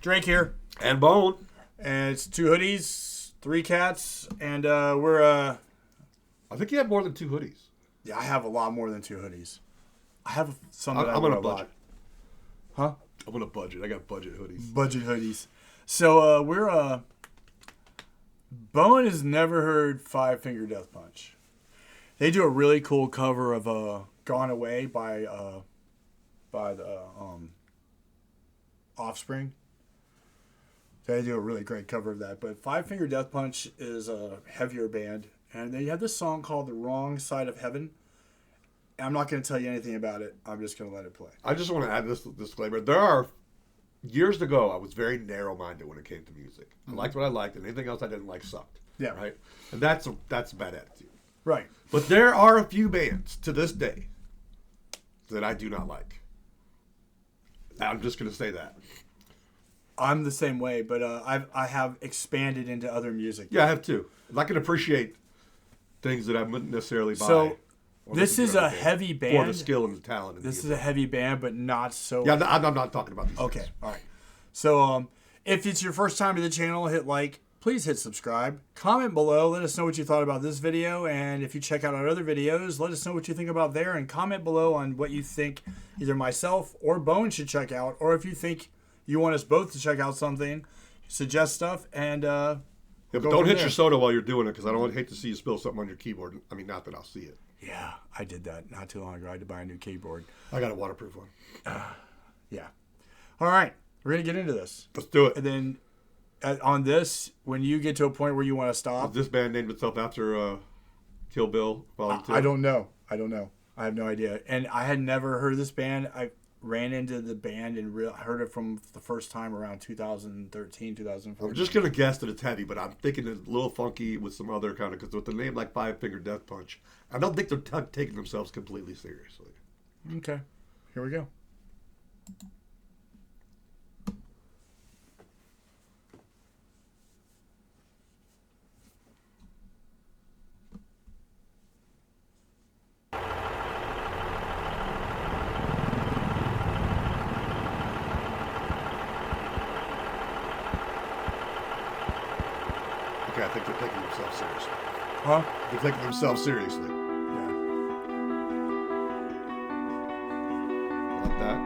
Drake here. And Bone. And it's 2 hoodies, 3 cats, and we're I think you have more than 2 hoodies. yeah, I have a lot more than 2 hoodies. I have some that I'm wear on a lot. budget. Huh? I'm on a budget. I got budget hoodies. Budget hoodies. So we're Bowen has never heard Five Finger Death Punch. They do a really cool cover of Gone Away by the Offspring. They do a really great cover of that. But Five Finger Death Punch is a heavier band, and they have this song called "The Wrong Side of Heaven." I'm not going to tell you anything about it. I'm just going to let it play. I just want to add this disclaimer. There are years ago, I was very narrow-minded when it came to music. I liked what I liked, and anything else I didn't like sucked. Yeah. Right? And that's a bad attitude. Right. But there are a few bands to this day that I do not like. I'm just going to say that. I'm the same way, but I have expanded into other music. Yeah, I have too. I can appreciate things that I wouldn't necessarily buy. So this is a heavy band. For the skill and the talent. This is a heavy band, but not so. Yeah, I'm not talking about these Okay, things. all right. So if it's your first time to the channel, hit like. Please hit subscribe. Comment below. Let us know what you thought about this video. And if you check out our other videos, let us know what you think about there. And comment below on what you think either myself or Bone should check out. Or if you think you want us both to check out something, suggest stuff. And yeah, but don't hit your soda while you're doing it, because I don't hate to see you spill something on your keyboard. I mean, not that I'll see it. Yeah, I did that not too long ago. I had to buy a new keyboard. I got a waterproof one. Yeah. All right. We're going to get into this. Let's do it. And then on this, when you get to a point where you want to stop. Is this band named itself after Kill Bill Volume 2? I don't know. I have no idea. And I had never heard of this band. I ran into the band and heard it from the first time around 2013, 2014. I'm just going to guess that it's heavy, but I'm thinking it's a little funky with some other kind of, because with the name like Five Finger Death Punch, I don't think they're taking themselves completely seriously. Okay. Here we go. Okay, I think they're taking themselves seriously. Huh? They're taking themselves seriously. Yeah. Like that.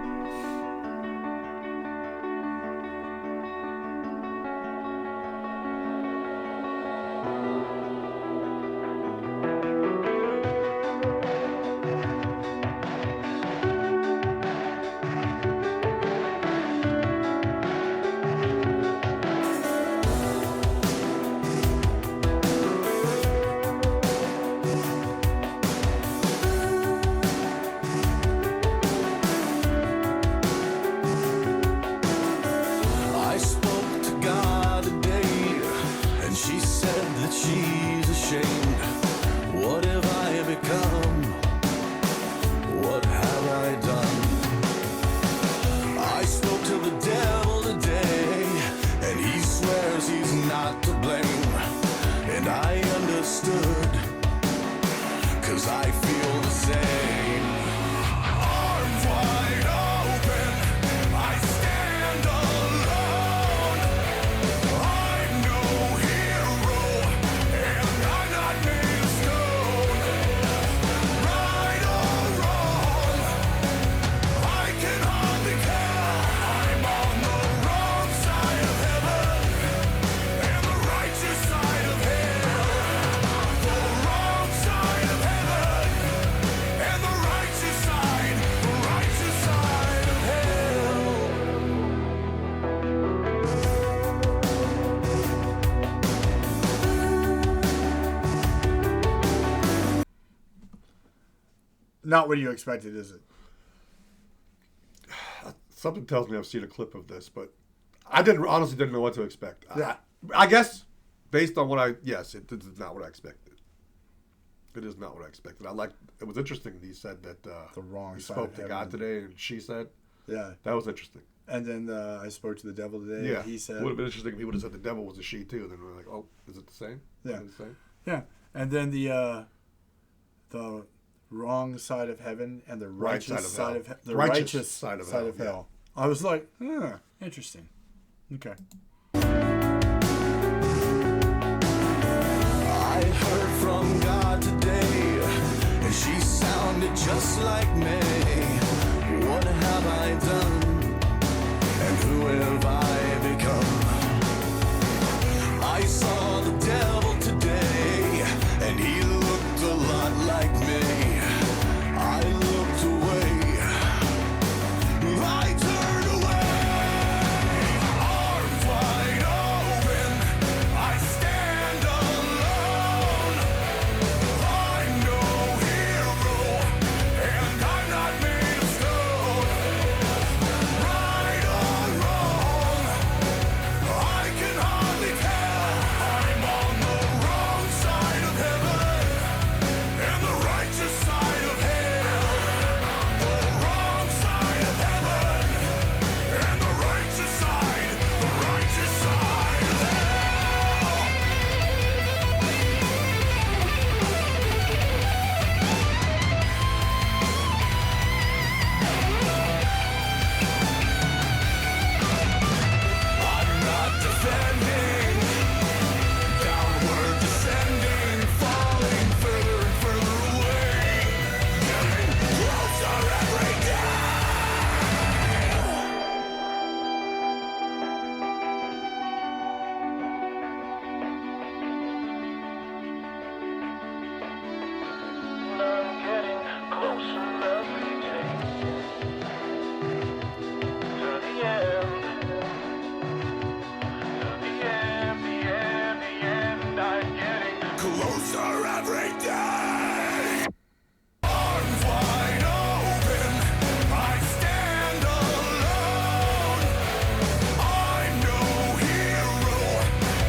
I spoke to God today, and she said that she's ashamed. What have I become? What have I done? I spoke to the devil today, and he swears he's not to blame. And I understood, 'cause I feel the same. Arms wide open, I stand alone. I'm no hero, and I'm not made of stone. Right or wrong, I can hardly care. I'm on the wrong side of heaven and the righteous side of hell. The wrong side of heaven and the righteous side of hell. Not what you expected, is it? Something tells me I've seen a clip of this, but I honestly didn't know what to expect. Yeah. I guess based on what yes, it is not what I expected. It is not what I expected. It was interesting that he said that The wrong he side spoke of to heaven. God today, and she said Yeah. that was interesting. And then I spoke to the devil today. Yeah, And he said. would have been interesting if he would have said the devil was a she too. Then we're like, oh, is it the same? Yeah. Is it the same? Yeah. And then the wrong side of heaven and the righteous side of hell. The Righteous righteous side of hell. hell, I was like, interesting. Okay. I heard from God today, and she sounded just like me. What have I done, and who have I become? I saw the devil today, and he looked a lot like me. I looked away, I turned away, arms wide open, I stand alone. I'm no hero, and I'm not made of stone. Right or wrong, I can hardly tell. I'm on the wrong side of heaven and the righteous side of hell. The wrong side of heaven and the righteous side of hell. I'm not defending, downward descending, falling further and further away, getting closer every day. I'm getting closer every day to the end. I'm getting closer every day. Arms wide open, I stand alone. I'm no hero,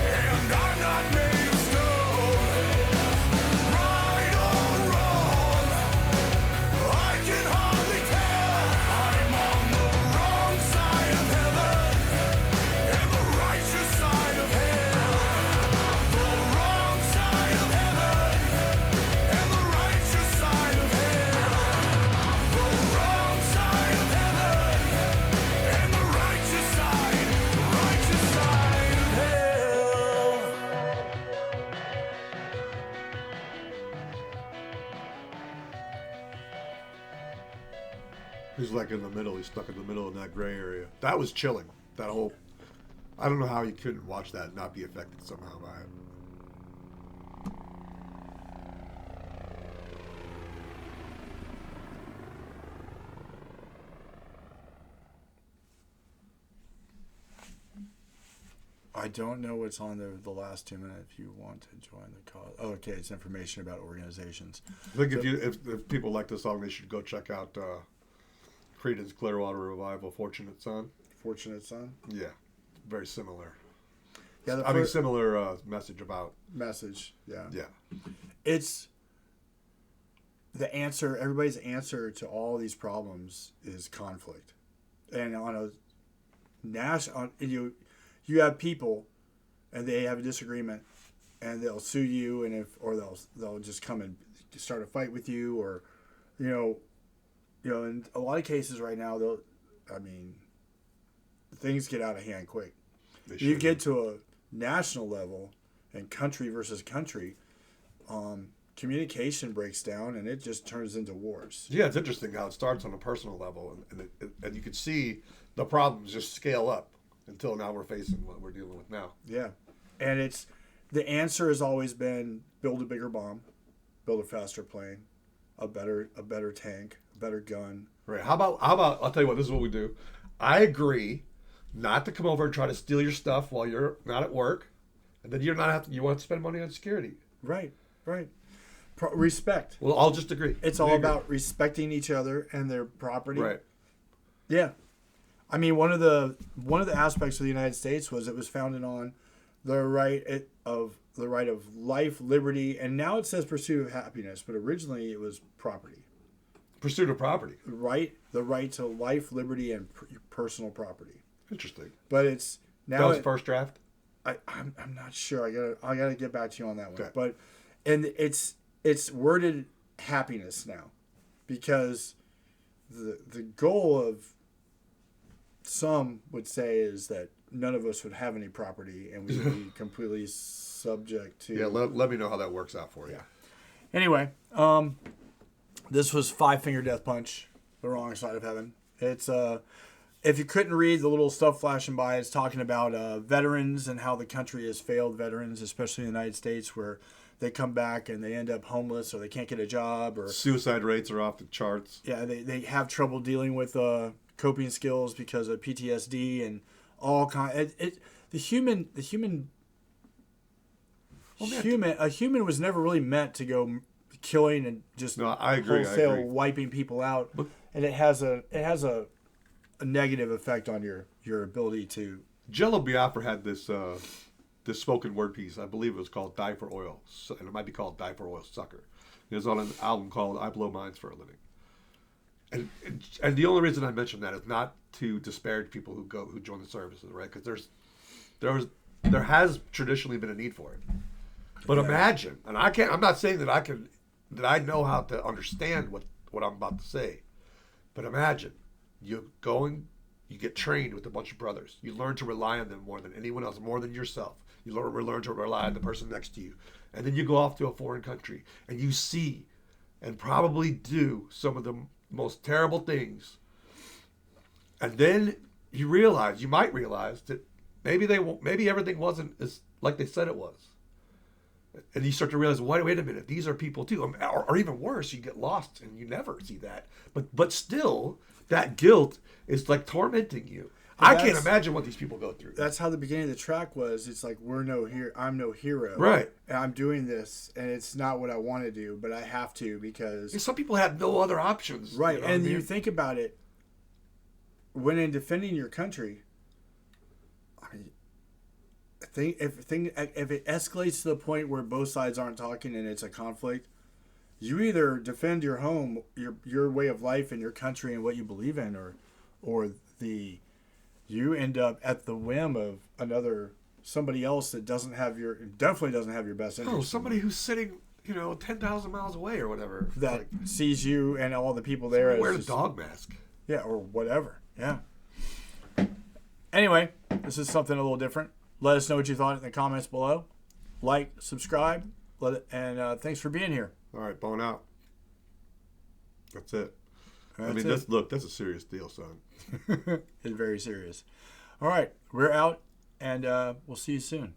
and I'm not made of stone. Right or wrong, I can hardly tell. I'm on the wrong side of heaven and the righteous side of hell. The wrong side of heaven and the righteous side of hell. The wrong side of heaven and the righteous side of hell. He's like in the middle. He's stuck in the middle in that gray area. That was chilling. That whole. I don't know how you couldn't watch that and not be affected somehow by it. I don't know what's on the last 2 minutes if you want to join the cause. Oh, okay, it's information about organizations. I think if people like the song, they should go check out Creedence Clearwater Revival, "Fortunate Son." Fortunate Son? Yeah, very similar. Yeah, I mean, similar message about. message. Yeah. Yeah. It's the answer. Everybody's answer to all these problems is conflict, and on a national, you have people, and they have a disagreement, and they'll sue you, and they'll just come and start a fight with you, or in a lot of cases right now, things get out of hand quick. You get to a national level, and country versus country, communication breaks down, and it just turns into wars. Yeah, it's interesting how it starts on a personal level, and you can see the problems just scale up until now we're facing what we're dealing with now. Yeah, and the answer has always been build a bigger bomb, build a faster plane, a better tank, a better gun. Right. How about I'll tell you what, this is what we do. I agree not to come over and try to steal your stuff while you're not at work, and then you want to spend money on security. Right. Respect. Well, I'll just agree. It's all about respecting each other and their property. Right. Yeah. I mean, one of the aspects of the United States was it was founded on the right of life, liberty, and now it says pursuit of happiness, but originally it was property. Pursuit of property. The right to life, liberty, and personal property. Interesting. But it's now that was the first draft. I'm not sure. I gotta get back to you on that one. Okay. But it's worded happiness now, because the goal of some would say is that none of us would have any property and we'd be completely subject to. Yeah, let me know how that works out for you. Yeah. Anyway, this was Five Finger Death Punch, The Wrong Side of Heaven. It's if you couldn't read the little stuff flashing by, it's talking about veterans and how the country has failed veterans, especially in the United States, where they come back and they end up homeless or they can't get a job or Suicide rates are off the charts. yeah, they have trouble dealing with coping skills because of PTSD and all kind. A human was never really meant to go killing and just I agree. wholesale wiping people out, and it has a negative effect on your ability to. Jello Biafra had this this spoken word piece. I believe it was called "Die for Oil," and it might be called "Die for Oil, Sucker." It was on an album called "I Blow Minds for a Living." And the only reason I mention that is not to disparage people who join the services, right? Because there has traditionally been a need for it. But imagine, and I'm not saying that I know how to understand what I'm about to say, but imagine you get trained with a bunch of brothers. You learn to rely on them more than anyone else, more than yourself. You learn to rely on the person next to you, and then you go off to a foreign country and you see, and probably do some of the most terrible things, and then you might realize that maybe everything wasn't as like they said it was. And you start to realize, wait a minute, these are people too. Or even worse, you get lost and you never see that. But still, that guilt is like tormenting you. I can't imagine what these people go through. That's how the beginning of the track was. It's like, I'm no hero. Right. And I'm doing this, and it's not what I want to do, but I have to because... Some people have no other options. Right, you know and you think about it, when in defending your country... If it escalates to the point where both sides aren't talking and it's a conflict, you either defend your home, your way of life and your country and what you believe in, or you end up at the whim of somebody else that definitely doesn't have your best interest. Somebody who's sitting 10,000 miles away or whatever that sees you and all the people there as wear a dog mask. Yeah, or whatever. Yeah. Anyway, this is something a little different. Let us know what you thought in the comments below. Like, subscribe, and thanks for being here. All right, bone out. That's it. That's that's a serious deal, son. It's very serious. All right, we're out, and we'll see you soon.